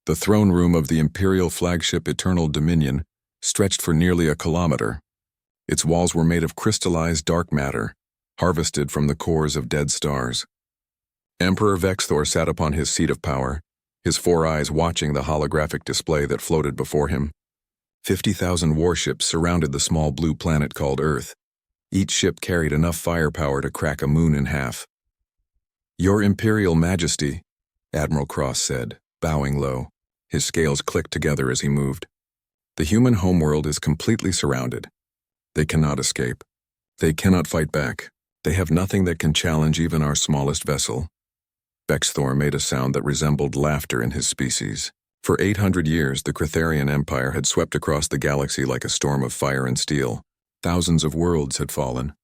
The throne room of the Imperial flagship Eternal Dominion stretched for nearly a kilometer. Its walls were made of crystallized dark matter, harvested from the cores of dead stars. Emperor Vexthor sat upon his seat of power, his 4 eyes watching the holographic display that floated before him. 50,000 warships surrounded the small blue planet called Earth. Each ship carried enough firepower to crack a moon in half. "Your Imperial Majesty," Admiral Cross said, bowing low. His scales clicked together as he moved. "The human homeworld is completely surrounded. They cannot escape. They cannot fight back. They have nothing that can challenge even our smallest vessel." Vexthor made a sound that resembled laughter in his species. For 800 years, the Cretharian Empire had swept across the galaxy like a storm of fire and steel. Thousands of worlds had fallen.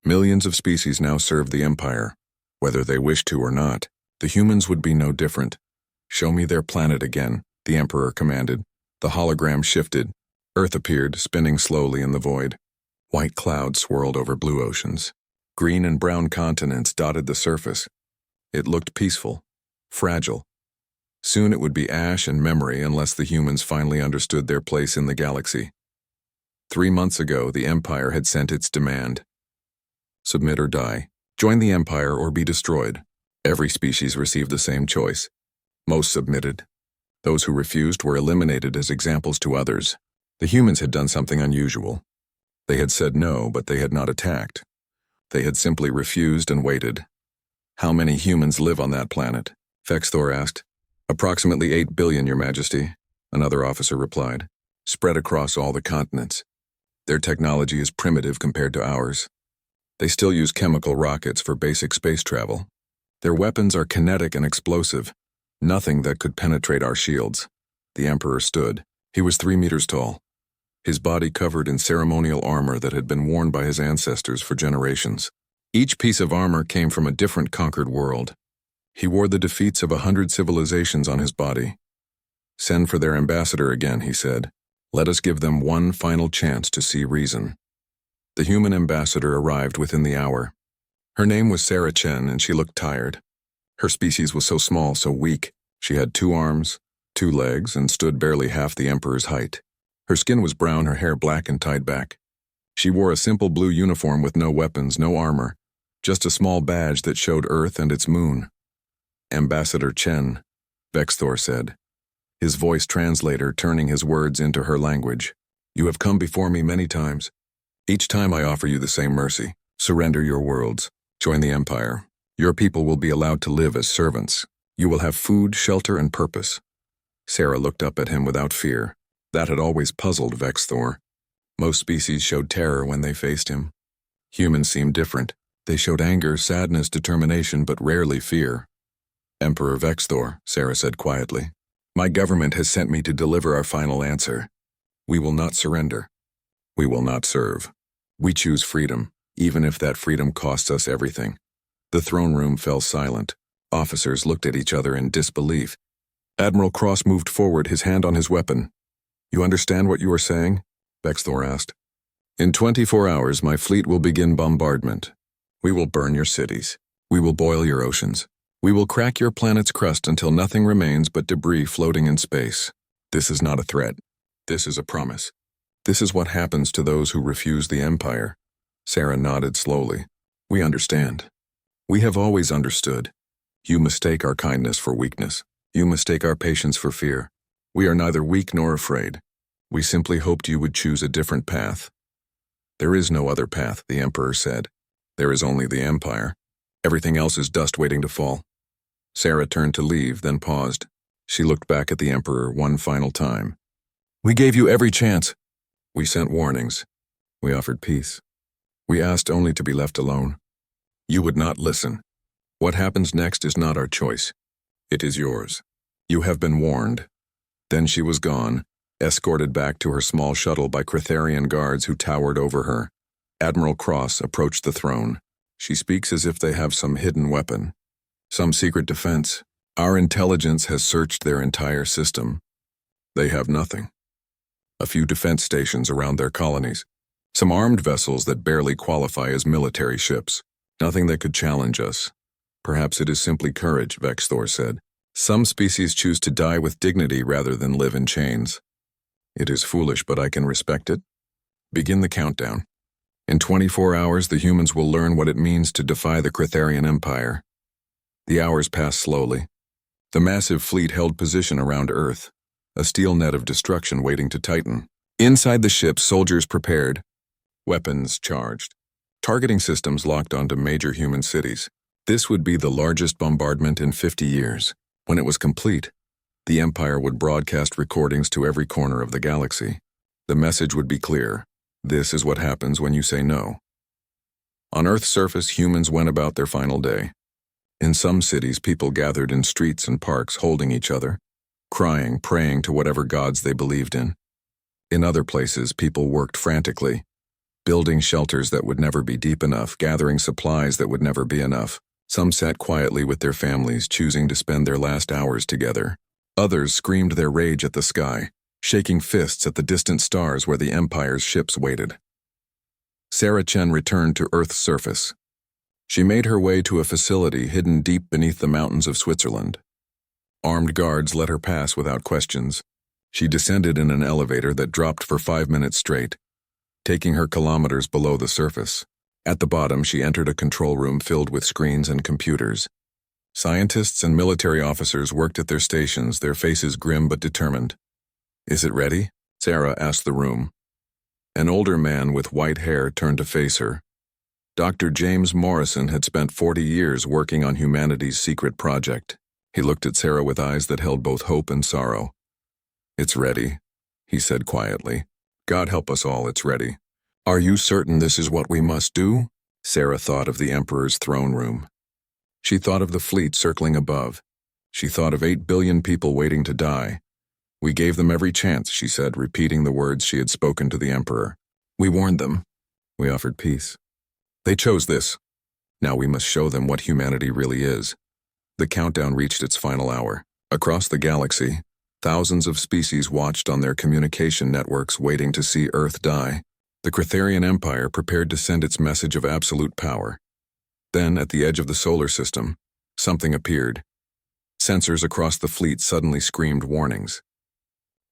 Millions of species now served the Empire. Whether they wished to or not, the humans would be no different. "Show me their planet again," the Emperor commanded. The hologram shifted. Earth appeared, spinning slowly in the void. White clouds swirled over blue oceans. Green and brown continents dotted the surface. It looked peaceful, fragile. Soon it would be ash and memory unless the humans finally understood their place in the galaxy. 3 months ago, the Empire had sent its demand. Submit or die. Join the Empire or be destroyed. Every species received the same choice. Most submitted. Those who refused were eliminated as examples to others. The humans had done something unusual. They had said no, but they had not attacked. They had simply refused and waited. "How many humans live on that planet?" Vexthor asked. "Approximately 8 billion, Your Majesty," another officer replied, "spread across all the continents. Their technology is primitive compared to ours. They still use chemical rockets for basic space travel. Their weapons are kinetic and explosive, nothing that could penetrate our shields." The Emperor stood. He was 3 meters tall, his body covered in ceremonial armor that had been worn by his ancestors for generations. Each piece of armor came from a different conquered world. He wore the defeats of 100 civilizations on his body. "Send for their ambassador again," he said. "Let us give them one final chance to see reason." The human ambassador arrived within the hour. Her name was Sarah Chen, and she looked tired. Her species was so small, so weak. She had 2 arms, 2 legs, and stood barely half the Emperor's height. Her skin was brown, her hair black and tied back. She wore a simple blue uniform with no weapons, no armor, just a small badge that showed Earth and its moon. "Ambassador Chen," Vexthor said, his voice translator turning his words into her language. "You have come before me many times. Each time I offer you the same mercy. Surrender your worlds. Join the Empire. Your people will be allowed to live as servants. You will have food, shelter, and purpose." Sarah looked up at him without fear. That had always puzzled Vexthor. Most species showed terror when they faced him. Humans seemed different. They showed anger, sadness, determination, but rarely fear. "Emperor Vexthor," Sarah said quietly, "my government has sent me to deliver our final answer. We will not surrender. We will not serve. We choose freedom, even if that freedom costs us everything." The throne room fell silent. Officers looked at each other in disbelief. Admiral Cross moved forward, his hand on his weapon. "You understand what you are saying?" Vexthor asked. "In 24 hours, my fleet will begin bombardment. We will burn your cities. We will boil your oceans. We will crack your planet's crust until nothing remains but debris floating in space. This is not a threat. This is a promise. This is what happens to those who refuse the Empire." Sarah nodded slowly. "We understand. We have always understood. You mistake our kindness for weakness. You mistake our patience for fear. We are neither weak nor afraid. We simply hoped you would choose a different path." "There is no other path," the Emperor said. "There is only the Empire. Everything else is dust waiting to fall." Sarah turned to leave, then paused. She looked back at the Emperor one final time. "We gave you every chance. We sent warnings. We offered peace. We asked only to be left alone. You would not listen. What happens next is not our choice. It is yours. You have been warned." Then she was gone, escorted back to her small shuttle by Cretharian guards who towered over her. Admiral Cross approached the throne. "She speaks as if they have some hidden weapon, some secret defense. Our intelligence has searched their entire system. They have nothing. A few defense stations around their colonies. Some armed vessels that barely qualify as military ships. Nothing that could challenge us. Perhaps it is simply courage," Vexthor said. Some species choose to die with dignity rather than live in chains. It is foolish, but I can respect it. Begin the countdown. In 24 hours, the humans will learn what it means to defy the Cretharian Empire. The hours passed slowly. The massive fleet held position around Earth, a steel net of destruction waiting to tighten. Inside the ship, soldiers prepared, weapons charged, targeting systems locked onto major human cities. This would be the largest bombardment in 50 years. When it was complete, the Empire would broadcast recordings to every corner of the galaxy. The message would be clear. This is what happens when you say no. On Earth's surface, humans went about their final day. In some cities, people gathered in streets and parks holding each other, crying, praying to whatever gods they believed in. In other places, people worked frantically, building shelters that would never be deep enough, gathering supplies that would never be enough. Some sat quietly with their families, choosing to spend their last hours together. Others screamed their rage at the sky, shaking fists at the distant stars where the Empire's ships waited. Sarah Chen returned to Earth's surface. She made her way to a facility hidden deep beneath the mountains of Switzerland. Armed guards let her pass without questions. She descended in an elevator that dropped for 5 minutes straight, taking her kilometers below the surface. At the bottom, she entered a control room filled with screens and computers. Scientists and military officers worked at their stations, their faces grim but determined. "Is it ready?" Sarah asked the room. An older man with white hair turned to face her. Dr. James Morrison had spent 40 years working on humanity's secret project. He looked at Sarah with eyes that held both hope and sorrow. "It's ready," he said quietly. "God help us all, it's ready." "Are you certain this is what we must do?" Sarah thought of the Emperor's throne room. She thought of the fleet circling above. She thought of 8 billion people waiting to die. "We gave them every chance," she said, repeating the words she had spoken to the Emperor. "We warned them. We offered peace. They chose this. Now we must show them what humanity really is." The countdown reached its final hour. Across the galaxy, thousands of species watched on their communication networks waiting to see Earth die. The Cretharian Empire prepared to send its message of absolute power. Then, at the edge of the solar system, something appeared. Sensors across the fleet suddenly screamed warnings.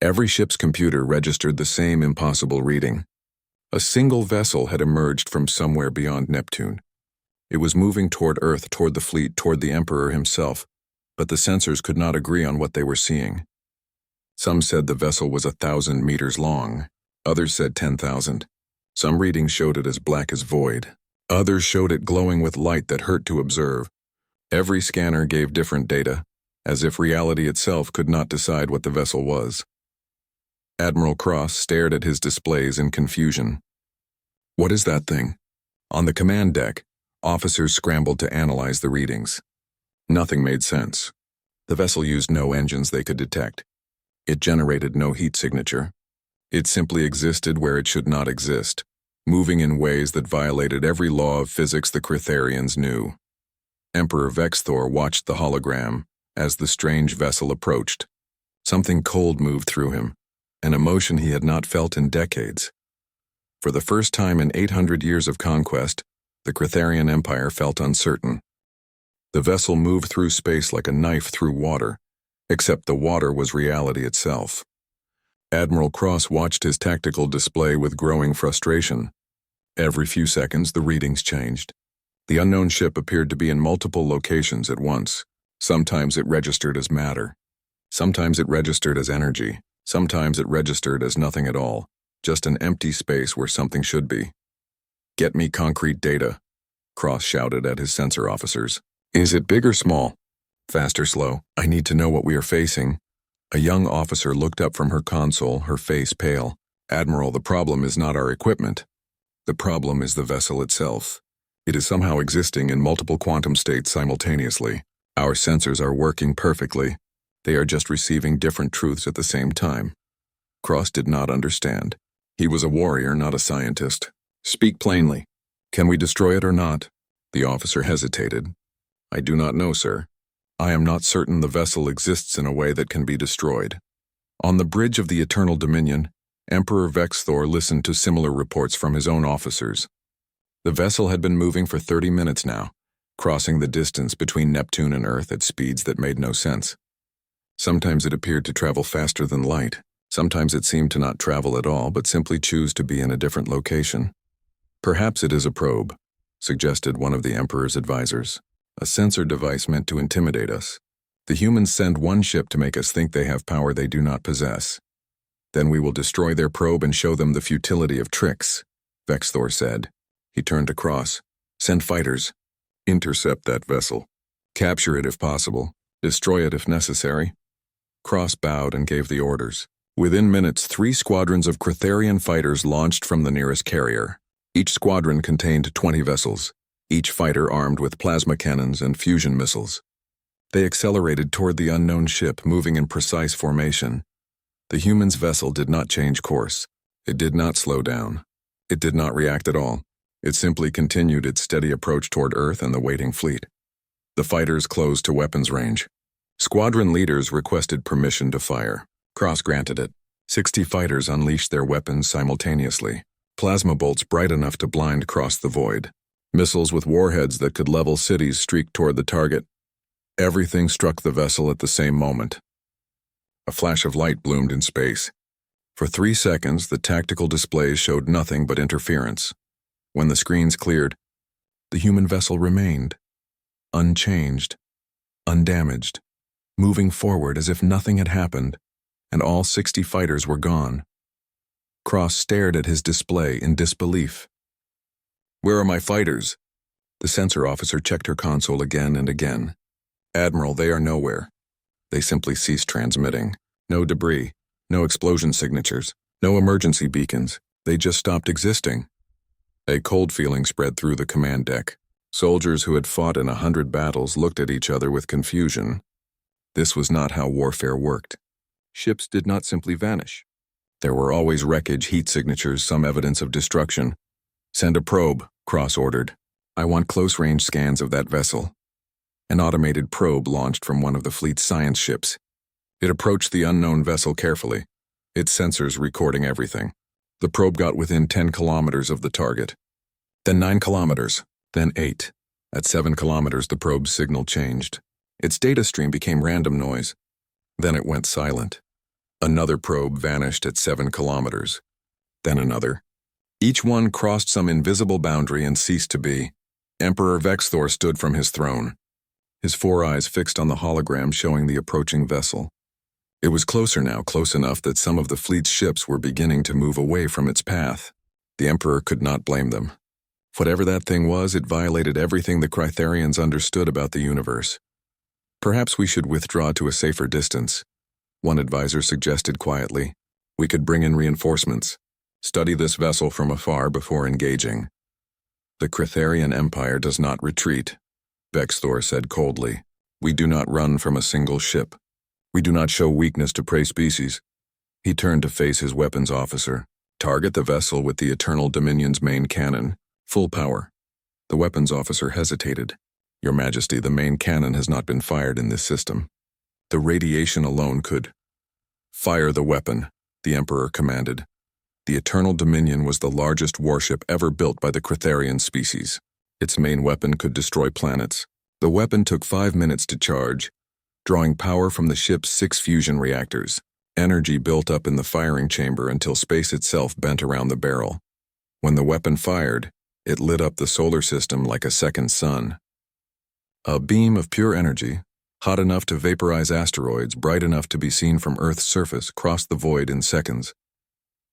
Every ship's computer registered the same impossible reading. A single vessel had emerged from somewhere beyond Neptune. It was moving toward Earth, toward the fleet, toward the Emperor himself, but the sensors could not agree on what they were seeing. Some said the vessel was 1,000 meters long. Others said 10,000. Some readings showed it as black as void. Others showed it glowing with light that hurt to observe. Every scanner gave different data, as if reality itself could not decide what the vessel was. Admiral Cross stared at his displays in confusion. "What is that thing?" On the command deck, officers scrambled to analyze the readings. Nothing made sense. The vessel used no engines they could detect. It generated no heat signature. It simply existed where it should not exist, moving in ways that violated every law of physics the Cretharians knew. Emperor Vexthor watched the hologram as the strange vessel approached. Something cold moved through him, an emotion he had not felt in decades. For the first time in 800 years of conquest, the Cretharian Empire felt uncertain. The vessel moved through space like a knife through water, except the water was reality itself. Admiral Cross watched his tactical display with growing frustration. Every few seconds, the readings changed. The unknown ship appeared to be in multiple locations at once. Sometimes it registered as matter. Sometimes it registered as energy. Sometimes it registered as nothing at all, just an empty space where something should be. "Get me concrete data," Cross shouted at his sensor officers. "Is it big or small? Fast or slow? I need to know what we are facing." A young officer looked up from her console, her face pale. "Admiral, the problem is not our equipment. The problem is the vessel itself. It is somehow existing in multiple quantum states simultaneously. Our sensors are working perfectly. They are just receiving different truths at the same time." Cross did not understand. He was a warrior, not a scientist. "Speak plainly. Can we destroy it or not?" The officer hesitated. "I do not know, sir. I am not certain the vessel exists in a way that can be destroyed." On the bridge of the Eternal Dominion, Emperor Vexthor listened to similar reports from his own officers. The vessel had been moving for 30 minutes now, crossing the distance between Neptune and Earth at speeds that made no sense. Sometimes it appeared to travel faster than light. Sometimes it seemed to not travel at all, but simply choose to be in a different location. Perhaps it is a probe, suggested one of the Emperor's advisors. A sensor device meant to intimidate us. The humans send one ship to make us think they have power they do not possess. Then we will destroy their probe and show them the futility of tricks, Vexthor said. He turned to Cross. Send fighters. Intercept that vessel. Capture it if possible. Destroy it if necessary. Cross bowed and gave the orders. Within minutes, 3 squadrons of Cretharian fighters launched from the nearest carrier. Each squadron contained 20 vessels, each fighter armed with plasma cannons and fusion missiles. They accelerated toward the unknown ship, moving in precise formation. The humans' vessel did not change course. It did not slow down. It did not react at all. It simply continued its steady approach toward Earth and the waiting fleet. The fighters closed to weapons range. Squadron leaders requested permission to fire. Cross granted it. 60 fighters unleashed their weapons simultaneously. Plasma bolts bright enough to blind Cross the void. Missiles with warheads that could level cities streaked toward the target. Everything struck the vessel at the same moment. A flash of light bloomed in space. For 3 seconds, the tactical displays showed nothing but interference. When the screens cleared, the human vessel remained, unchanged, undamaged, moving forward as if nothing had happened, and all 60 fighters were gone. Cross stared at his display in disbelief. "Where are my fighters?" The sensor officer checked her console again and again. "Admiral, they are nowhere. They simply ceased transmitting. No debris, no explosion signatures, no emergency beacons. They just stopped existing." A cold feeling spread through the command deck. Soldiers who had fought in 100 battles looked at each other with confusion. This was not how warfare worked. Ships did not simply vanish. There were always wreckage, heat signatures, some evidence of destruction. "Send a probe," Cross ordered. "I want close-range scans of that vessel." An automated probe launched from one of the fleet's science ships. It approached the unknown vessel carefully, its sensors recording everything. The probe got within 10 kilometers of the target. Then 9 kilometers, then 8. At 7 kilometers, the probe's signal changed. Its data stream became random noise. Then it went silent. Another probe vanished at 7 kilometers. Then another. Each one crossed some invisible boundary and ceased to be. Emperor Vexthor stood from his throne, his 4 eyes fixed on the hologram showing the approaching vessel. It was closer now, close enough that some of the fleet's ships were beginning to move away from its path. The Emperor could not blame them. Whatever that thing was, it violated everything the Cretharians understood about the universe. "Perhaps we should withdraw to a safer distance," one advisor suggested quietly. "We could bring in reinforcements. Study this vessel from afar before engaging." "The Cretharian Empire does not retreat," Vexthor said coldly. "We do not run from a single ship. We do not show weakness to prey species." He turned to face his weapons officer. "Target the vessel with the Eternal Dominion's main cannon. Full power." The weapons officer hesitated. "Your Majesty, the main cannon has not been fired in this system. The radiation alone could—" "Fire the weapon," the Emperor commanded. The Eternal Dominion was the largest warship ever built by the Cretharian species. Its main weapon could destroy planets. The weapon took 5 minutes to charge, drawing power from the ship's 6 fusion reactors. Energy built up in the firing chamber until space itself bent around the barrel. When the weapon fired, it lit up the solar system like a second sun. A beam of pure energy, hot enough to vaporize asteroids, bright enough to be seen from Earth's surface, crossed the void in seconds.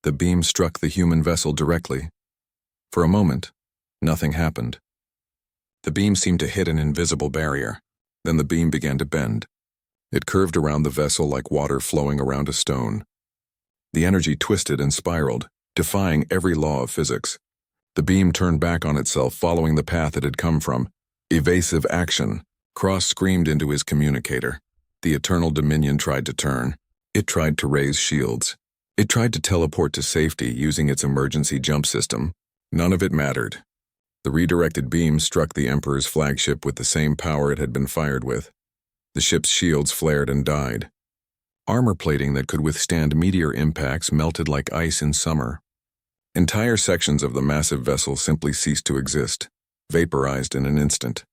The beam struck the human vessel directly. For a moment, nothing happened. The beam seemed to hit an invisible barrier. Then the beam began to bend. It curved around the vessel like water flowing around a stone. The energy twisted and spiraled, defying every law of physics. The beam turned back on itself, following the path it had come from. "Evasive action," Cross screamed into his communicator. The Eternal Dominion tried to turn. It tried to raise shields. It tried to teleport to safety using its emergency jump system. None of it mattered. The redirected beam struck the Emperor's flagship with the same power it had been fired with. The ship's shields flared and died. Armor plating that could withstand meteor impacts melted like ice in summer. Entire sections of the massive vessel simply ceased to exist, vaporized in an instant.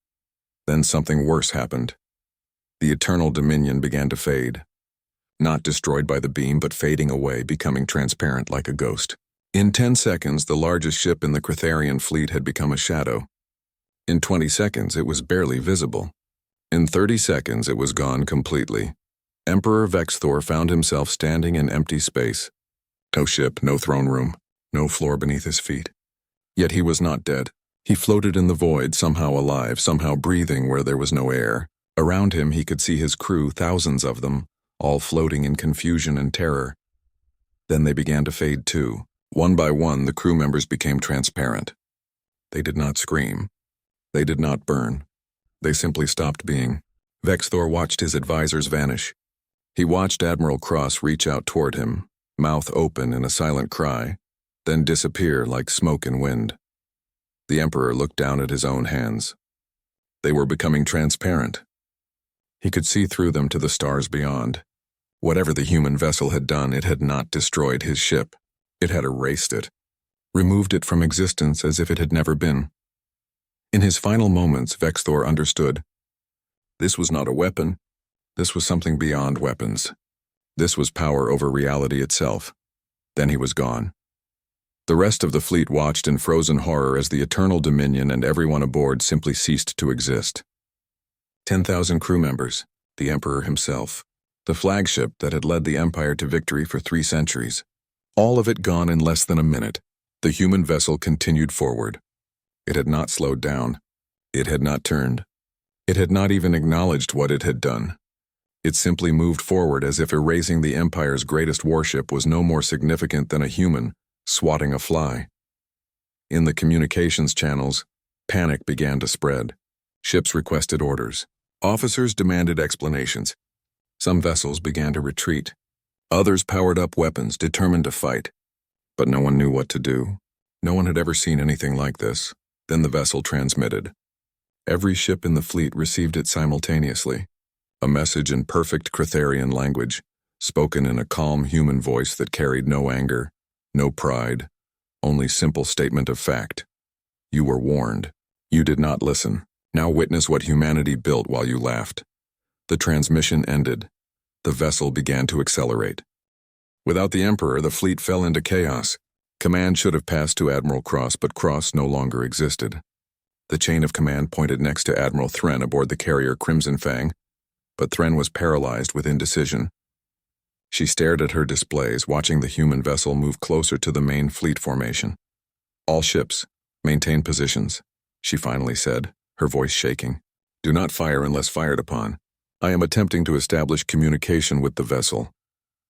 Then something worse happened. The Eternal Dominion began to fade. not destroyed by the beam but fading away, becoming transparent like a ghost. In 10 seconds, the largest ship in the Cretharian fleet had become a shadow. In 20 seconds, it was barely visible. In 30 seconds, it was gone completely. Emperor Vexthor found himself standing in empty space. No ship, no throne room, no floor beneath his feet. Yet he was not dead. He floated in the void, somehow alive, somehow breathing where there was no air. Around him, he could see his crew, thousands of them, all floating in confusion and terror. Then they began to fade too. One by one, the crew members became transparent. They did not scream. They did not burn. They simply stopped being. Vexthor watched his advisors vanish. He watched Admiral Cross reach out toward him, mouth open in a silent cry, then disappear like smoke and wind. The Emperor looked down at his own hands. They were becoming transparent. He could see through them to the stars beyond. Whatever the human vessel had done, it had not destroyed his ship. It had erased it, removed it from existence as if it had never been. In his final moments, Vexthor understood. This was not a weapon. This was something beyond weapons. This was power over reality itself. Then he was gone. The rest of the fleet watched in frozen horror as the Eternal Dominion and everyone aboard simply ceased to exist. 10,000 crew members, the Emperor himself, the flagship that had led the Empire to victory for 3 centuries. All of it gone in less than a minute. The human vessel continued forward. It had not slowed down. It had not turned. It had not even acknowledged what it had done. It simply moved forward as if erasing the Empire's greatest warship was no more significant than a human swatting a fly. In the communications channels, panic began to spread. Ships requested orders. Officers demanded explanations. Some vessels began to retreat. Others powered up weapons, determined to fight. But no one knew what to do. No one had ever seen anything like this. Then the vessel transmitted. Every ship in the fleet received it simultaneously. A message in perfect Cretharian language, spoken in a calm human voice that carried no anger, no pride, only simple statement of fact. You were warned. You did not listen. Now witness what humanity built while you laughed. The transmission ended. The vessel began to accelerate. Without the Emperor, the fleet fell into chaos. Command should have passed to Admiral Cross, but Cross no longer existed. The chain of command pointed next to Admiral Thren aboard the carrier Crimson Fang, but Thren was paralyzed with indecision. She stared at her displays, watching the human vessel move closer to the main fleet formation. All ships, maintain positions, she finally said, her voice shaking. Do not fire unless fired upon. I am attempting to establish communication with the vessel.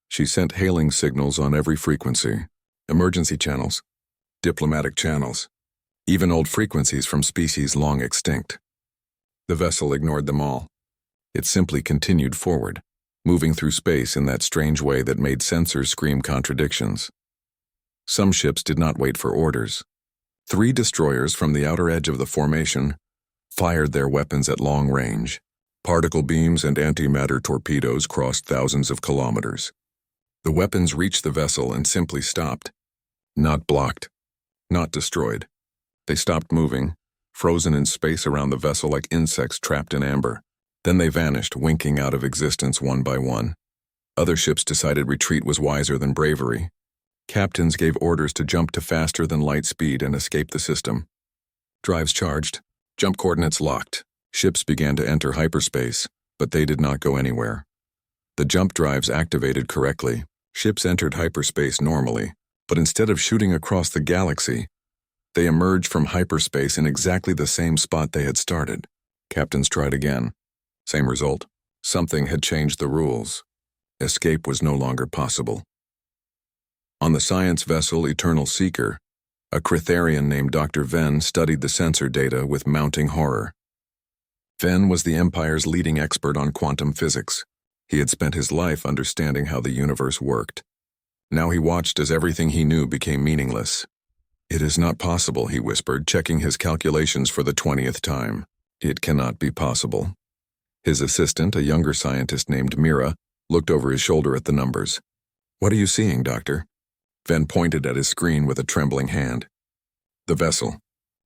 She sent hailing signals on every frequency. Emergency channels, diplomatic channels, even old frequencies from species long extinct. The vessel ignored them all. It simply continued forward, moving through space in that strange way that made sensors scream contradictions. Some ships did not wait for orders. 3 destroyers from the outer edge of the formation fired their weapons at long range. Particle beams and antimatter torpedoes crossed thousands of kilometers. The weapons reached the vessel and simply stopped. Not blocked. Not destroyed. They stopped moving, frozen in space around the vessel like insects trapped in amber. Then they vanished, winking out of existence one by one. Other ships decided retreat was wiser than bravery. Captains gave orders to jump to faster than light speed and escape the system. Drives charged. Jump coordinates locked. Ships began to enter hyperspace, but they did not go anywhere. The jump drives activated correctly. Ships entered hyperspace normally, but instead of shooting across the galaxy, they emerged from hyperspace in exactly the same spot they had started. Captains tried again. Same result. Something had changed the rules. Escape was no longer possible. On the science vessel Eternal Seeker, a Cretharian named Dr. Venn studied the sensor data with mounting horror. Venn was the Empire's leading expert on quantum physics. He had spent his life understanding how the universe worked. Now he watched as everything he knew became meaningless. It is not possible, he whispered, checking his calculations for the 20th time. It cannot be possible. His assistant, a younger scientist named Mira, looked over his shoulder at the numbers. What are you seeing, Doctor? Venn pointed at his screen with a trembling hand. The vessel.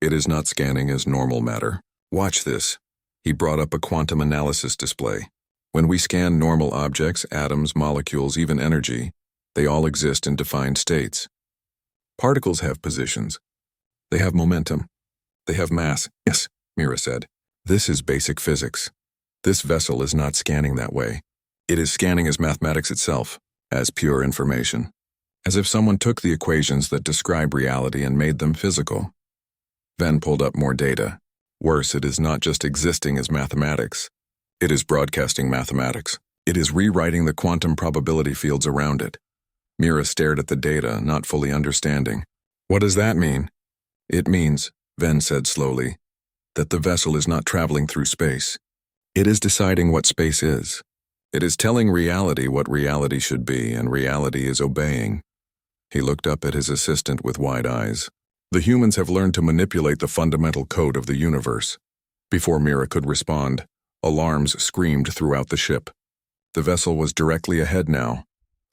It is not scanning as normal matter. Watch this. He brought up a quantum analysis display. When we scan normal objects, atoms, molecules, even energy, they all exist in defined states. Particles have positions. They have momentum. They have mass. Yes, Mira said. This is basic physics. This vessel is not scanning that way. It is scanning as mathematics itself, as pure information. As if someone took the equations that describe reality and made them physical. Ven pulled up more data. Worse, it is not just existing as mathematics. It is broadcasting mathematics. It is rewriting the quantum probability fields around it. Mira stared at the data, not fully understanding. What does that mean? It means, Ven said slowly, that the vessel is not traveling through space. It is deciding what space is. It is telling reality what reality should be, and reality is obeying. He looked up at his assistant with wide eyes. The humans have learned to manipulate the fundamental code of the universe. Before Mira could respond, alarms screamed throughout the ship. The vessel was directly ahead now,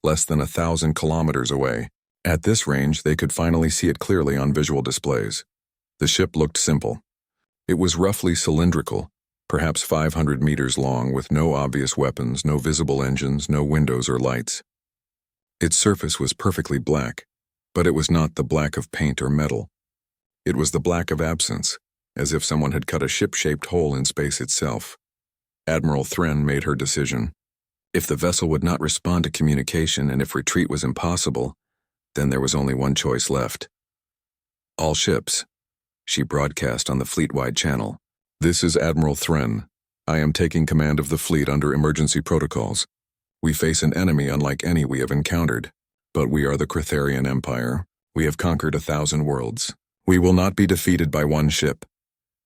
less than 1,000 kilometers away. At this range, they could finally see it clearly on visual displays. The ship looked simple. It was roughly cylindrical, perhaps 500 meters long, with no obvious weapons, no visible engines, no windows or lights. Its surface was perfectly black, but it was not the black of paint or metal. It was the black of absence, as if someone had cut a ship-shaped hole in space itself. Admiral Thren made her decision. If the vessel would not respond to communication and if retreat was impossible, then there was only one choice left. All ships. She broadcast on the fleet-wide channel. This is Admiral Thren. I am taking command of the fleet under emergency protocols. We face an enemy unlike any we have encountered. But we are the Cretharian Empire. We have conquered 1,000 worlds. We will not be defeated by one ship.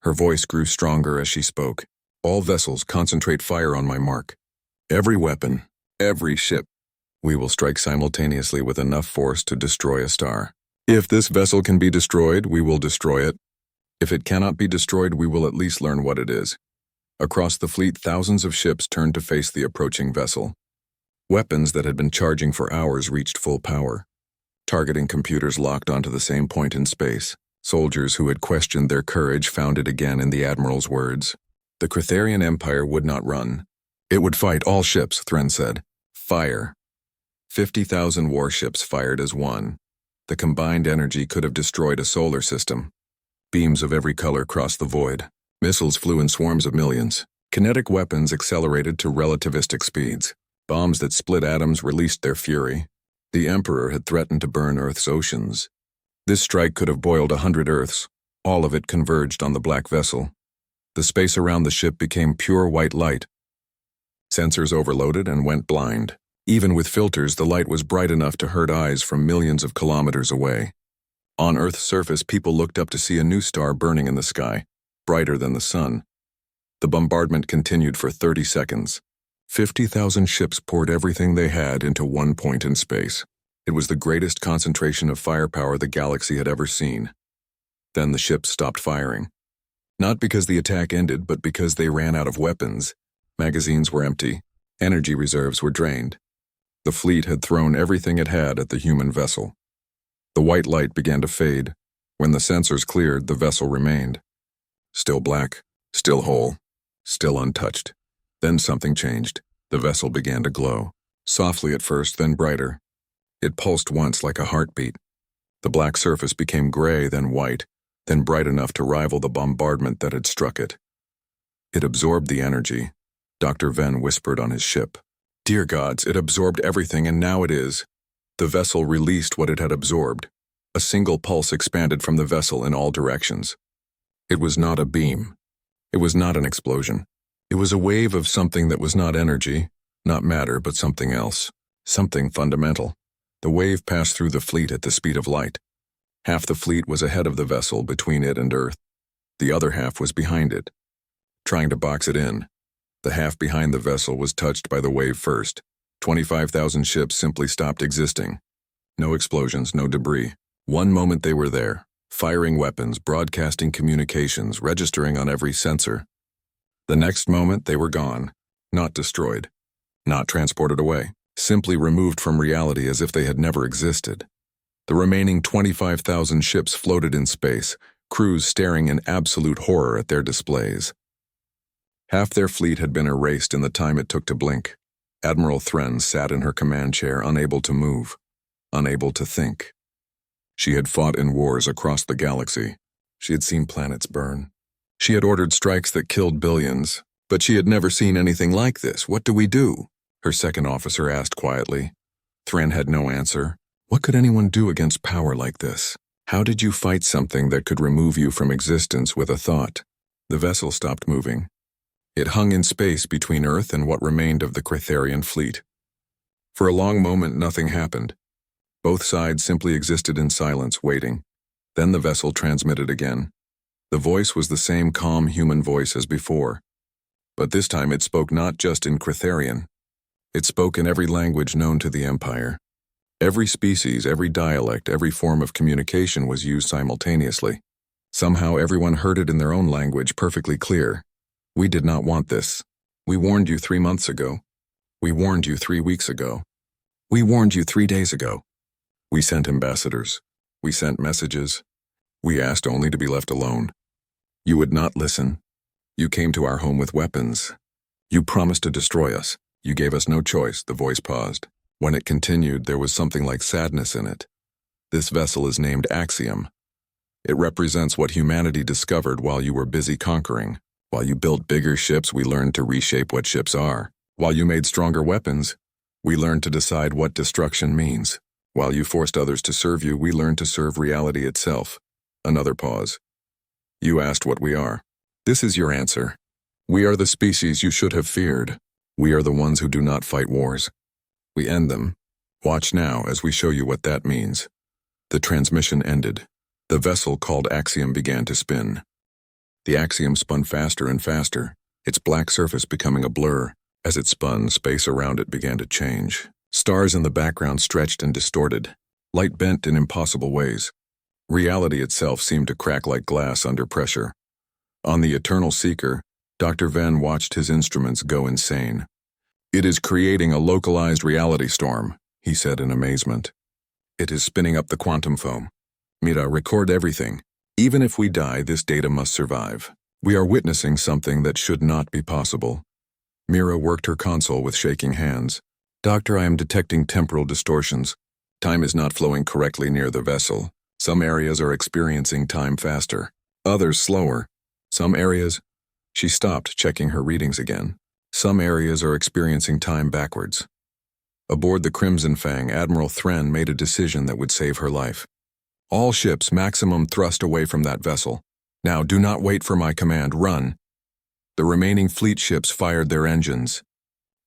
Her voice grew stronger as she spoke. All vessels concentrate fire on my mark. Every weapon, every ship. We will strike simultaneously with enough force to destroy a star. If this vessel can be destroyed, we will destroy it. If it cannot be destroyed, we will at least learn what it is. Across the fleet, thousands of ships turned to face the approaching vessel. Weapons that had been charging for hours reached full power. Targeting computers locked onto the same point in space. Soldiers who had questioned their courage found it again in the Admiral's words. The Cretharian Empire would not run. It would fight all ships, Thren said. Fire. 50,000 warships fired as one. The combined energy could have destroyed a solar system. Beams of every color crossed the void. Missiles flew in swarms of millions. Kinetic weapons accelerated to relativistic speeds. Bombs that split atoms released their fury. The Emperor had threatened to burn Earth's oceans. This strike could have boiled 100 Earths. All of it converged on the black vessel. The space around the ship became pure white light. Sensors overloaded and went blind. Even with filters, the light was bright enough to hurt eyes from millions of kilometers away. On Earth's surface, people looked up to see a new star burning in the sky, brighter than the sun. The bombardment continued for 30 seconds. 50,000 ships poured everything they had into one point in space. It was the greatest concentration of firepower the galaxy had ever seen. Then the ships stopped firing. Not because the attack ended, but because they ran out of weapons. Magazines were empty. Energy reserves were drained. The fleet had thrown everything it had at the human vessel. The white light began to fade. When the sensors cleared, the vessel remained. Still black, still whole, still untouched. Then something changed. The vessel began to glow. Softly at first, then brighter. It pulsed once like a heartbeat. The black surface became gray, then white, then bright enough to rival the bombardment that had struck it. It absorbed the energy. Dr. Ven whispered on his ship. Dear gods, it absorbed everything, and now it is. The vessel released what it had absorbed. A single pulse expanded from the vessel in all directions. It was not a beam. It was not an explosion. It was a wave of something that was not energy, not matter, but something else. Something fundamental. The wave passed through the fleet at the speed of light. Half the fleet was ahead of the vessel, between it and Earth. The other half was behind it, trying to box it in. The half behind the vessel was touched by the wave first. 25,000 ships simply stopped existing. No explosions, no debris. One moment they were there, firing weapons, broadcasting communications, registering on every sensor. The next moment they were gone, not destroyed, not transported away, simply removed from reality as if they had never existed. The remaining 25,000 ships floated in space, crews staring in absolute horror at their displays. Half their fleet had been erased in the time it took to blink. Admiral Thren sat in her command chair, unable to move, unable to think. She had fought in wars across the galaxy. She had seen planets burn. She had ordered strikes that killed billions, but she had never seen anything like this. What do we do? Her second officer asked quietly. Thren had no answer. What could anyone do against power like this? How did you fight something that could remove you from existence with a thought? The vessel stopped moving. It hung in space between Earth and what remained of the Cretharian fleet. For a long moment, nothing happened. Both sides simply existed in silence, waiting. Then the vessel transmitted again. The voice was the same calm human voice as before. But this time it spoke not just in Cretharian. It spoke in every language known to the Empire. Every species, every dialect, every form of communication was used simultaneously. Somehow everyone heard it in their own language, perfectly clear. We did not want this. We warned you 3 months ago. We warned you 3 weeks ago. We warned you 3 days ago. We sent ambassadors. We sent messages. We asked only to be left alone. You would not listen. You came to our home with weapons. You promised to destroy us. You gave us no choice. The voice paused. When it continued, there was something like sadness in it. This vessel is named Axiom. It represents what humanity discovered while you were busy conquering. While you built bigger ships, we learned to reshape what ships are. While you made stronger weapons, we learned to decide what destruction means. While you forced others to serve you, we learned to serve reality itself. Another pause. You asked what we are. This is your answer. We are the species you should have feared. We are the ones who do not fight wars. We end them. Watch now as we show you what that means. The transmission ended. The vessel called Axiom began to spin. The Axiom spun faster and faster, its black surface becoming a blur. As it spun, space around it began to change. Stars in the background stretched and distorted. Light bent in impossible ways. Reality itself seemed to crack like glass under pressure. On the Eternal Seeker, Dr. Venn watched his instruments go insane. It is creating a localized reality storm, he said in amazement. It is spinning up the quantum foam. Mira, record everything. Even if we die, this data must survive. We are witnessing something that should not be possible. Mira worked her console with shaking hands. Doctor, I am detecting temporal distortions. Time is not flowing correctly near the vessel. Some areas are experiencing time faster, others slower. Some areas... She stopped, checking her readings again. Some areas are experiencing time backwards. Aboard the Crimson Fang, Admiral Thren made a decision that would save her life. All ships maximum thrust away from that vessel. Now do not wait for my command, run. The remaining fleet ships fired their engines.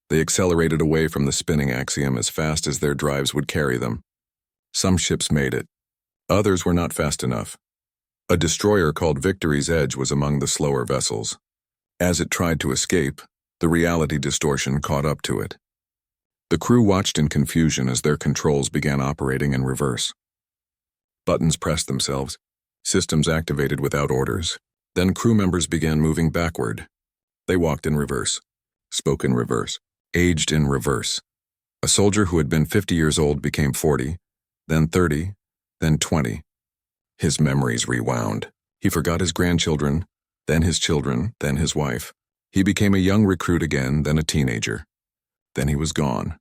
They accelerated away from the spinning Axiom as fast as their drives would carry them. Some ships made it. Others were not fast enough. A destroyer called Victory's Edge was among the slower vessels. As it tried to escape, the reality distortion caught up to it. The crew watched in confusion as their controls began operating in reverse. Buttons pressed themselves, systems activated without orders. Then crew members began moving backward. They walked in reverse, spoke in reverse, aged in reverse. A soldier who had been 50 years old became 40, then 30, then 20. His memories rewound. He forgot his grandchildren, then his children, then his wife. He became a young recruit again, then a teenager. Then he was gone,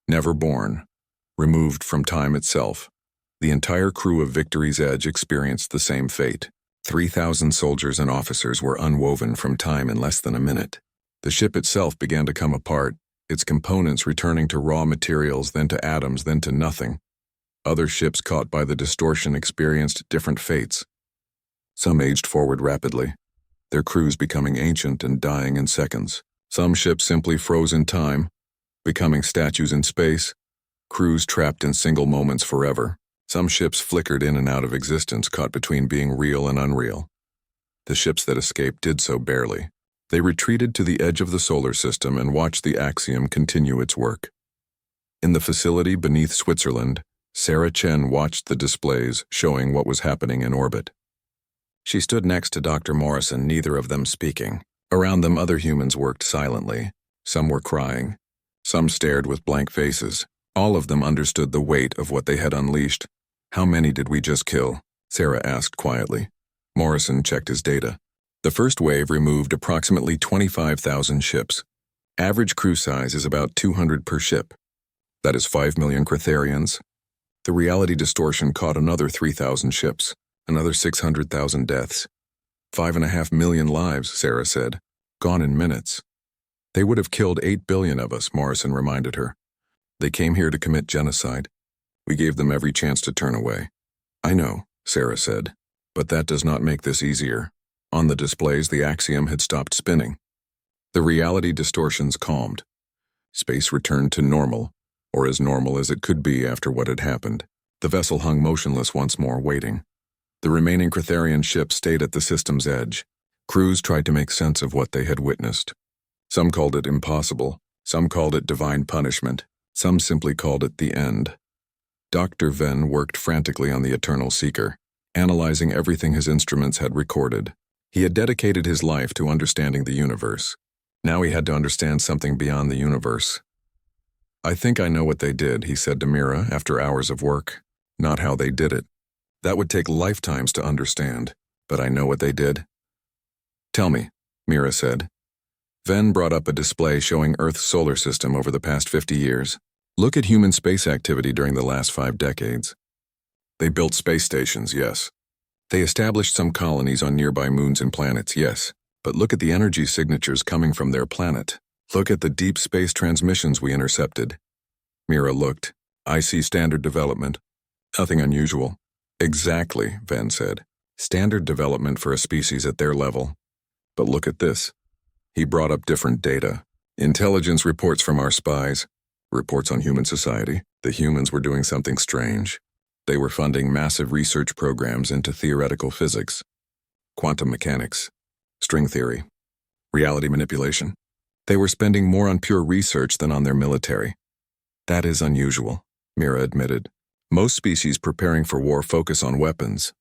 never born, removed from time itself. The entire crew of Victory's Edge experienced the same fate. 3,000 soldiers and officers were unwoven from time in less than a minute. The ship itself began to come apart, its components returning to raw materials, then to atoms, then to nothing. Other ships caught by the distortion experienced different fates. Some aged forward rapidly, their crews becoming ancient and dying in seconds. Some ships simply froze in time, becoming statues in space, crews trapped in single moments forever. Some ships flickered in and out of existence, caught between being real and unreal. The ships that escaped did so barely. They retreated to the edge of the solar system and watched the Axiom continue its work. In the facility beneath Switzerland, Sarah Chen watched the displays showing what was happening in orbit. She stood next to Dr. Morrison, neither of them speaking. Around them, other humans worked silently. Some were crying. Some stared with blank faces. All of them understood the weight of what they had unleashed. How many did we just kill? Sarah asked quietly. Morrison checked his data. The first wave removed approximately 25,000 ships. Average crew size is about 200 per ship. That is 5 million Cretharians. The reality distortion caught another 3,000 ships, another 600,000 deaths. 5.5 million lives, Sarah said, gone in minutes. They would have killed 8 billion of us, Morrison reminded her. They came here to commit genocide. We gave them every chance to turn away. I know, Sarah said, but that does not make this easier. On the displays, the axiom had stopped spinning. The reality distortions calmed. Space returned to normal, or as normal as it could be after what had happened. The vessel hung motionless once more, waiting. The remaining Cretharian ships stayed at the system's edge. Crews tried to make sense of what they had witnessed. Some called it impossible, some called it divine punishment, some simply called it the end. Dr. Venn worked frantically on the Eternal Seeker, analyzing everything his instruments had recorded. He had dedicated his life to understanding the universe. Now he had to understand something beyond the universe. I think I know what they did, he said to Mira after hours of work. Not how they did it. That would take lifetimes to understand, but I know what they did. Tell me, Mira said. Venn brought up a display showing Earth's solar system over the past 50 years. Look at human space activity during the last 5 decades. They built space stations, yes. They established some colonies on nearby moons and planets, yes. But look at the energy signatures coming from their planet. Look at the deep space transmissions we intercepted. Mira looked. I see standard development. Nothing unusual. Exactly, Venn said. Standard development for a species at their level. But look at this. He brought up different data. Intelligence reports from our spies. Reports on human society. The humans were doing something strange. They were funding massive research programs into theoretical physics, quantum mechanics, string theory, reality manipulation. They were spending more on pure research than on their military. That is unusual, Mira admitted. Most species preparing for war focus on weapons.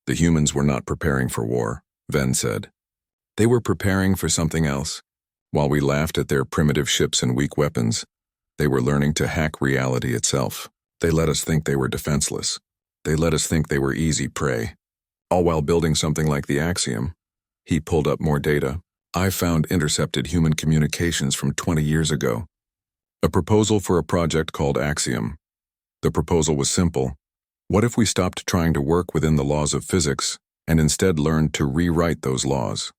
The humans were not preparing for war, Venn said. They were preparing for something else. While we laughed at their primitive ships and weak weapons, they were learning to hack reality itself. They let us think they were defenseless. They let us think they were easy prey. All while building something like the Axiom. He pulled up more data. I found intercepted human communications from 20 years ago. A proposal for a project called Axiom. The proposal was simple. What if we stopped trying to work within the laws of physics and instead learned to rewrite those laws?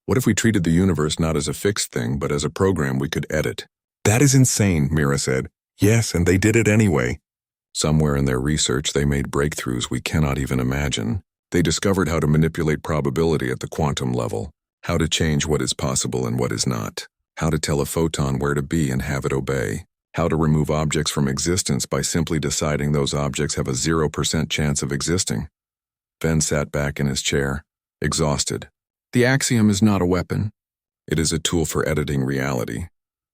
What if we treated the universe not as a fixed thing but as a program we could edit? That is insane, Mira said. Yes, and they did it anyway. Somewhere in their research they made breakthroughs we cannot even imagine. They discovered how to manipulate probability at the quantum level, how to change what is possible and what is not, how to tell a photon where to be and have it obey, how to remove objects from existence by simply deciding those objects have a 0% chance of existing. Venn sat back in his chair, exhausted. The Axiom is not a weapon. It is a tool for editing reality.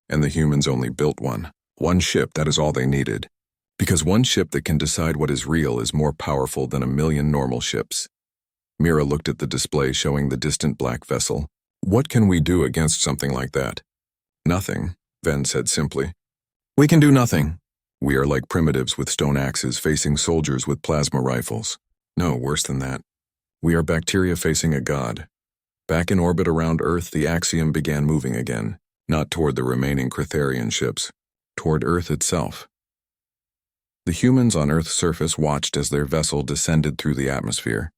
And the humans only built one. One ship, that is all they needed. Because one ship that can decide what is real is more powerful than 1,000,000 normal ships. Mira looked at the display showing the distant black vessel. What can we do against something like that? Nothing, Venn said simply. We can do nothing. We are like primitives with stone axes facing soldiers with plasma rifles. No, worse than that. We are bacteria facing a god. Back in orbit around Earth, the Axiom began moving again, not toward the remaining Cretharian ships, toward Earth itself. The humans on Earth's surface watched as their vessel descended through the atmosphere.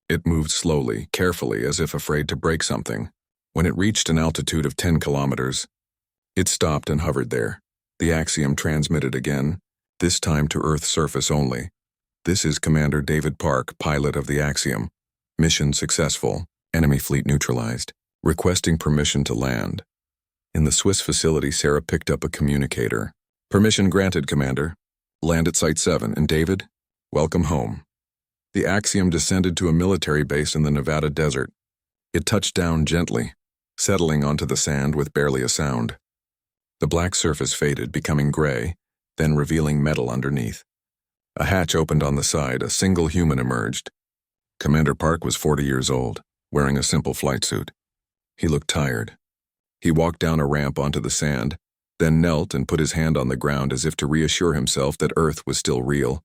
It moved slowly, carefully, as if afraid to break something. When it reached an altitude of 10 kilometers, it stopped and hovered there. The Axiom transmitted again, this time to Earth's surface only. This is Commander David Park, pilot of the Axiom. Mission successful. Enemy fleet neutralized. Requesting permission to land. In the Swiss facility, Sarah picked up a communicator. Permission granted, Commander. Land at Site 7, and David, welcome home. The Axiom descended to a military base in the Nevada desert. It touched down gently, settling onto the sand with barely a sound. The black surface faded, becoming gray, then revealing metal underneath. A hatch opened on the side, a single human emerged. Commander Park was 40 years old, wearing a simple flight suit. He looked tired. He walked down a ramp onto the sand, then knelt and put his hand on the ground as if to reassure himself that Earth was still real.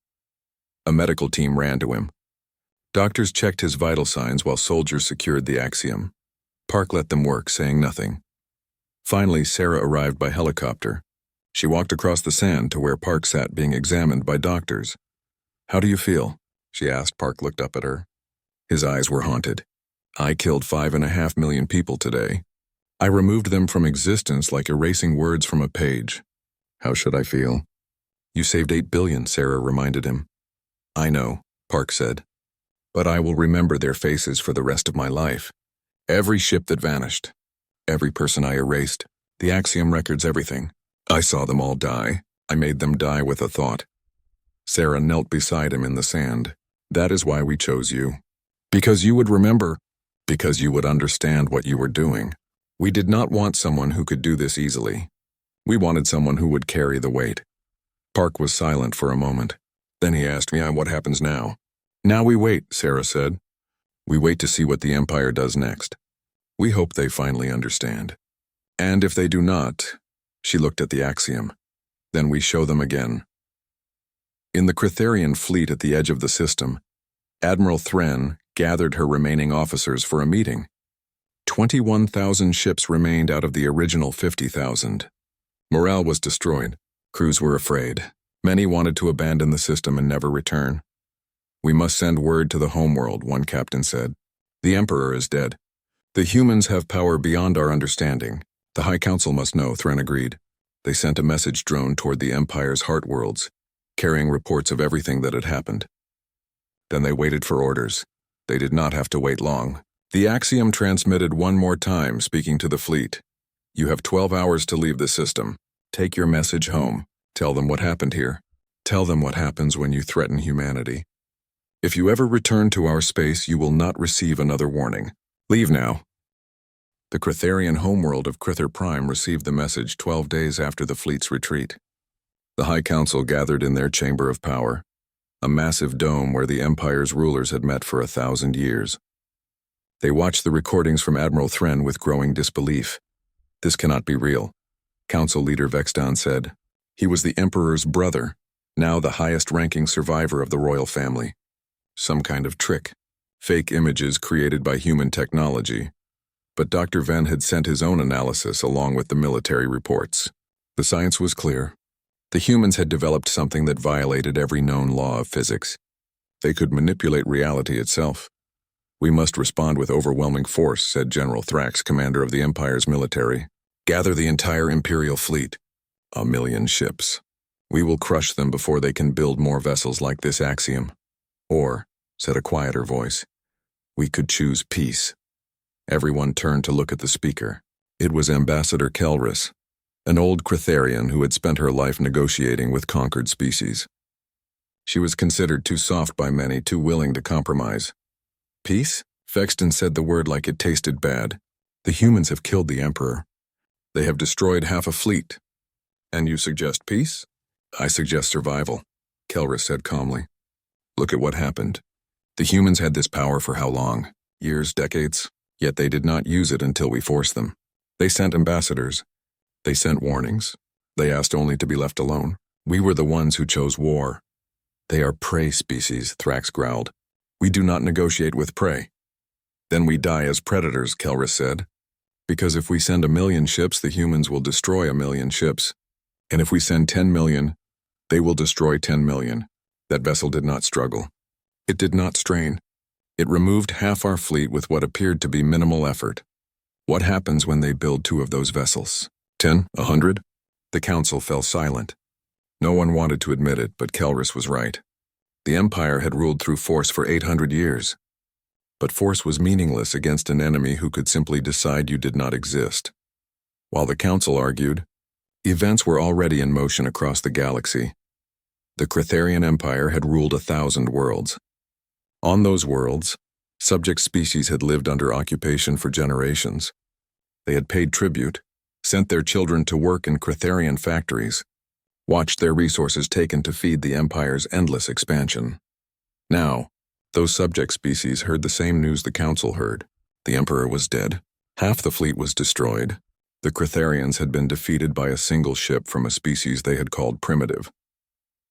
A medical team ran to him. Doctors checked his vital signs while soldiers secured the axiom. Park let them work, saying nothing. Finally, Sarah arrived by helicopter. She walked across the sand to where Park sat being examined by doctors. "How do you feel?" she asked. Park looked up at her. His eyes were haunted. "I killed 5.5 million people today. I removed them from existence like erasing words from a page. How should I feel?" "You saved 8 billion, Sarah reminded him. "I know," Park said. "But I will remember their faces for the rest of my life. Every ship that vanished. Every person I erased. The axiom records everything. I saw them all die. I made them die with a thought." Sarah knelt beside him in the sand. "That is why we chose you. Because you would remember. Because you would understand what you were doing. We did not want someone who could do this easily. We wanted someone who would carry the weight." Park was silent for a moment. Then he asked me, "What happens now?" "Now we wait," Sarah said. "We wait to see what the Empire does next. We hope they finally understand. And if they do not," she looked at the axiom, "then we show them again." In the Critharian fleet at the edge of the system, Admiral Thren gathered her remaining officers for a meeting. 21,000 ships remained out of the original 50,000. Morale was destroyed. Crews were afraid. Many wanted to abandon the system and never return. "We must send word to the homeworld," one captain said. "The Emperor is dead. The humans have power beyond our understanding. The High Council must know," Thren agreed. They sent a message drone toward the Empire's heart worlds, carrying reports of everything that had happened. Then they waited for orders. They did not have to wait long. The axiom transmitted one more time, speaking to the fleet. "You have 12 hours to leave the system. Take your message home. Tell them what happened here. Tell them what happens when you threaten humanity. If you ever return to our space, you will not receive another warning. Leave now." The Critharian homeworld of Crither Prime received the message 12 days after the fleet's retreat. The High Council gathered in their chamber of power, a massive dome where the Empire's rulers had met for 1,000 years. They watched the recordings from Admiral Thren with growing disbelief. "This cannot be real," Council leader Vexton said. He was the Emperor's brother, now the highest-ranking survivor of the royal family. Some kind of trick. Fake images created by human technology. But Dr. Venn had sent his own analysis along with the military reports. The science was clear. The humans had developed something that violated every known law of physics. They could manipulate reality itself. "We must respond with overwhelming force," said General Thrax, commander of the Empire's military. "Gather the entire Imperial fleet. 1,000,000 ships. We will crush them before they can build more vessels like this axiom. Or," said a quieter voice, "we could choose peace." Everyone turned to look at the speaker. It was Ambassador Kelris, an old Critharian who had spent her life negotiating with conquered species. She was considered too soft by many, too willing to compromise. "Peace?" Vexton said the word like it tasted bad. "The humans have killed the Emperor. They have destroyed half a fleet. And you suggest peace?" "I suggest survival," Kelris said calmly. "Look at what happened. The humans had this power for how long? Years, decades? Yet they did not use it until we forced them. They sent ambassadors. They sent warnings. They asked only to be left alone. We were the ones who chose war." "They are prey species," Thrax growled. "We do not negotiate with prey." "Then we die as predators," Kelris said. "Because if we send 1,000,000 ships, the humans will destroy 1,000,000 ships. And if we send 10 million, they will destroy 10 million. That vessel did not struggle. It did not strain. It removed half our fleet with what appeared to be minimal effort. What happens when they build 2 of those vessels? 10? 100? The council fell silent. No one wanted to admit it, but Kelris was right. The Empire had ruled through force for 800 years. But force was meaningless against an enemy who could simply decide you did not exist. While the council argued, events were already in motion across the galaxy. The Critharian Empire had ruled 1,000 worlds. On those worlds, subject species had lived under occupation for generations. They had paid tribute, sent their children to work in Critharian factories, watched their resources taken to feed the Empire's endless expansion. Now, those subject species heard the same news the Council heard. The Emperor was dead. Half the fleet was destroyed. The Critharians had been defeated by a single ship from a species they had called primitive.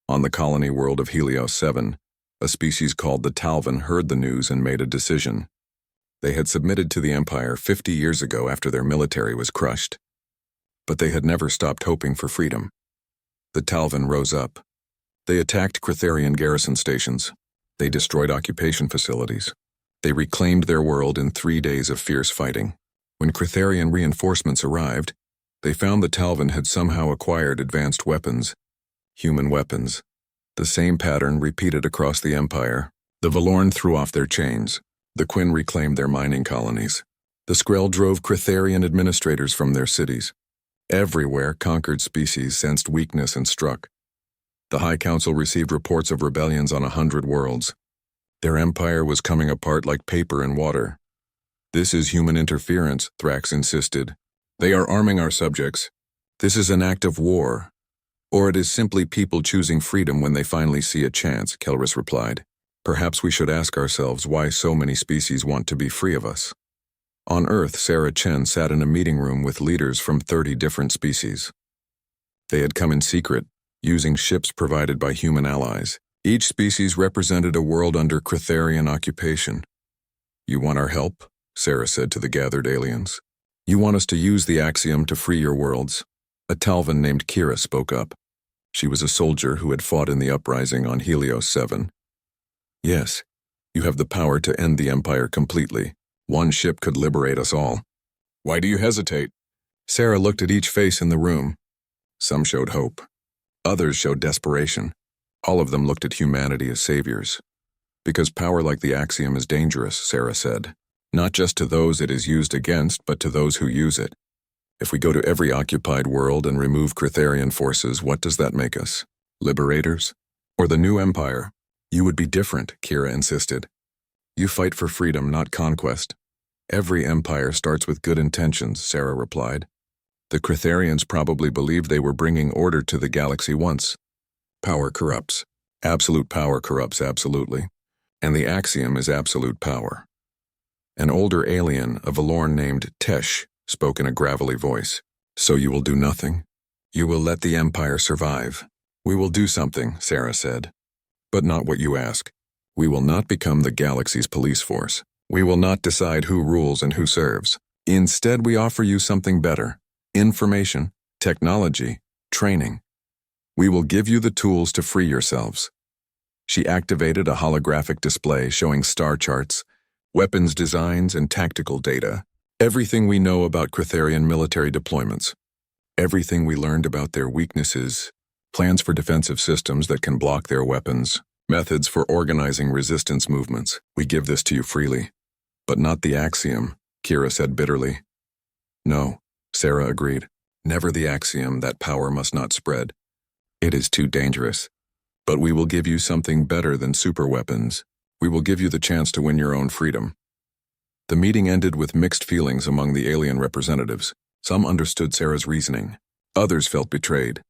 On the colony world of Helios 7, a species called the Talvin heard the news and made a decision. They had submitted to the Empire 50 years ago after their military was crushed. But they had never stopped hoping for freedom. The Talvin rose up. They attacked Critharian garrison stations. They destroyed occupation facilities. They reclaimed their world in 3 days of fierce fighting. When Critharian reinforcements arrived, they found the Talvin had somehow acquired advanced weapons. Human weapons. The same pattern repeated across the Empire. The Valorn threw off their chains. The Quinn reclaimed their mining colonies. The Skrell drove Critharian administrators from their cities. Everywhere, conquered species sensed weakness and struck. The High Council received reports of rebellions on 100 worlds. Their empire was coming apart like paper in water. This is human interference, Thrax insisted. They are arming our subjects. This is an act of war. Or it is simply people choosing freedom when they finally see a chance, Kelrus replied. Perhaps we should ask ourselves why so many species want to be free of us. On Earth, Sarah Chen sat in a meeting room with leaders from 30 different species. They had come in secret, using ships provided by human allies. Each species represented a world under Critharian occupation. You want our help? Sarah said to the gathered aliens. You want us to use the axiom to free your worlds? A Talvin named Kira spoke up. She was a soldier who had fought in the uprising on Helios 7. Yes, you have the power to end the Empire completely. One ship could liberate us all. Why do you hesitate? Sarah looked at each face in the room. Some showed hope. Others showed desperation. All of them looked at humanity as saviors. Because power like the axiom is dangerous, Sarah said. Not just to those it is used against, but to those who use it. If we go to every occupied world and remove Critharian forces, what does that make us? Liberators? Or the new empire? You would be different, Kira insisted. You fight for freedom, not conquest. Every empire starts with good intentions, Sarah replied. The Critharians probably believed they were bringing order to the galaxy once. Power corrupts. Absolute power corrupts absolutely. And the axiom is absolute power. An older alien, a Valorn named Tesh, spoke in a gravelly voice. So you will do nothing? You will let the Empire survive. We will do something, Sarah said. But not what you ask. We will not become the galaxy's police force. We will not decide who rules and who serves. Instead, we offer you something better. Information, technology, training. We will give you the tools to free yourselves. She activated a holographic display showing star charts, weapons designs, and tactical data. Everything we know about Critharian military deployments. Everything we learned about their weaknesses, plans for defensive systems that can block their weapons, methods for organizing resistance movements. We give this to you freely. But not the axiom, Kira said bitterly. No, Sarah agreed. Never the axiom that power must not spread. It is too dangerous. But we will give you something better than superweapons. We will give you the chance to win your own freedom. The meeting ended with mixed feelings among the alien representatives. Some understood Sarah's reasoning. Others felt betrayed.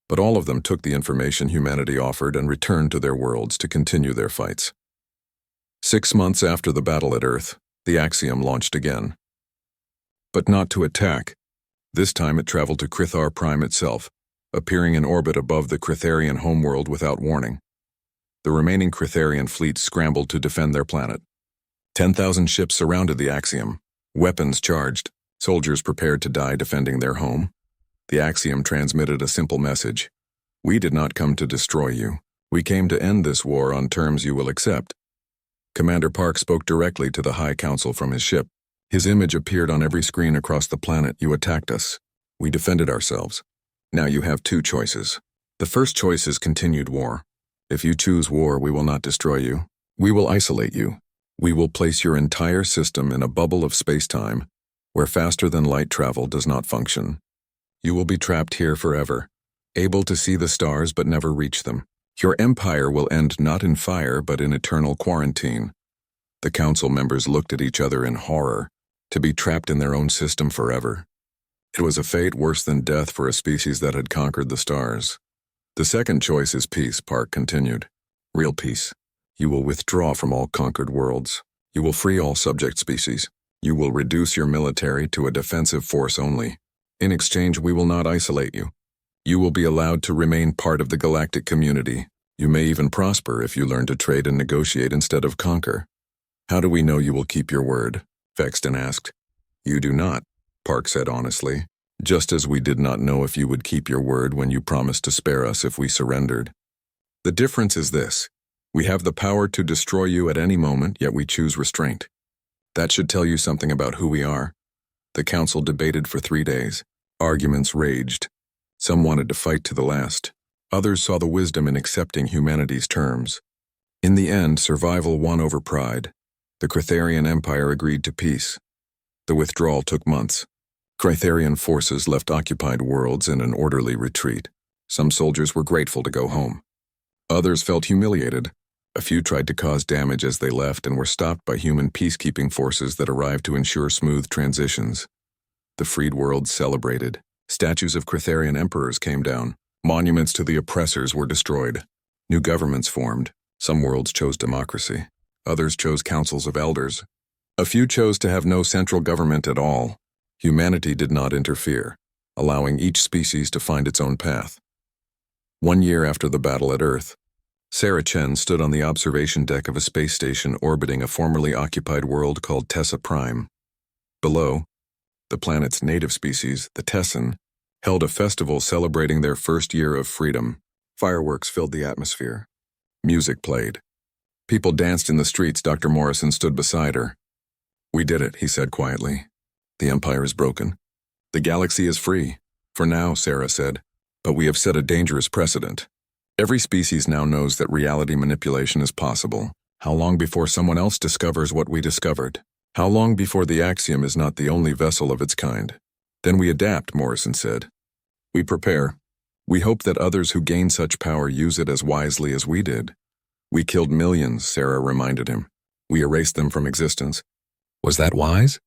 But all of them took the information humanity offered and returned to their worlds to continue their fights. 6 months after the battle at Earth, the axiom launched again. But not to attack. This time it traveled to Crithar Prime itself, appearing in orbit above the Critharian homeworld without warning. The remaining Critharian fleet scrambled to defend their planet. 10,000 ships surrounded the axiom, weapons charged, soldiers prepared to die defending their home. The axiom transmitted a simple message. We did not come to destroy you. We came to end this war on terms you will accept. Commander Park spoke directly to the High Council from his ship. His image appeared on every screen across the planet. You attacked us. We defended ourselves. Now you have 2 choices. The first choice is continued war. If you choose war, we will not destroy you. We will isolate you. We will place your entire system in a bubble of space-time where faster-than-light travel does not function. You will be trapped here forever, able to see the stars but never reach them. Your empire will end not in fire but in eternal quarantine. The council members looked at each other in horror, to be trapped in their own system forever. It was a fate worse than death for a species that had conquered the stars. The second choice is peace, Park continued. Real peace. You will withdraw from all conquered worlds. You will free all subject species. You will reduce your military to a defensive force only. In exchange, we will not isolate you. You will be allowed to remain part of the galactic community. You may even prosper if you learn to trade and negotiate instead of conquer. How do we know you will keep your word? Fexton asked. You do not, Park said honestly, just as we did not know if you would keep your word when you promised to spare us if we surrendered. The difference is this. We have the power to destroy you at any moment, yet we choose restraint. That should tell you something about who we are. The council debated for 3 days. Arguments raged. Some wanted to fight to the last. Others saw the wisdom in accepting humanity's terms. In the end, survival won over pride. The Critharian Empire agreed to peace. The withdrawal took months. Critharian forces left occupied worlds in an orderly retreat. Some soldiers were grateful to go home. Others felt humiliated. A few tried to cause damage as they left and were stopped by human peacekeeping forces that arrived to ensure smooth transitions. The freed world celebrated. Statues of Critharian emperors came down. Monuments to the oppressors were destroyed. New governments formed. Some worlds chose democracy. Others chose councils of elders. A few chose to have no central government at all. Humanity did not interfere, allowing each species to find its own path. 1 year after the battle at Earth, Sarah Chen stood on the observation deck of a space station orbiting a formerly occupied world called Tessa Prime. Below, the planet's native species, the Tessan, held a festival celebrating their first year of freedom. Fireworks filled the atmosphere. Music played. People danced in the streets. Dr. Morrison stood beside her. We did it, he said quietly. The Empire is broken. The galaxy is free. For now, Sarah said, but we have set a dangerous precedent. Every species now knows that reality manipulation is possible. How long before someone else discovers what we discovered? How long before the axiom is not the only vessel of its kind? Then we adapt, Morrison said. We prepare. We hope that others who gain such power use it as wisely as we did. We killed millions, Sarah reminded him. We erased them from existence. Was that wise?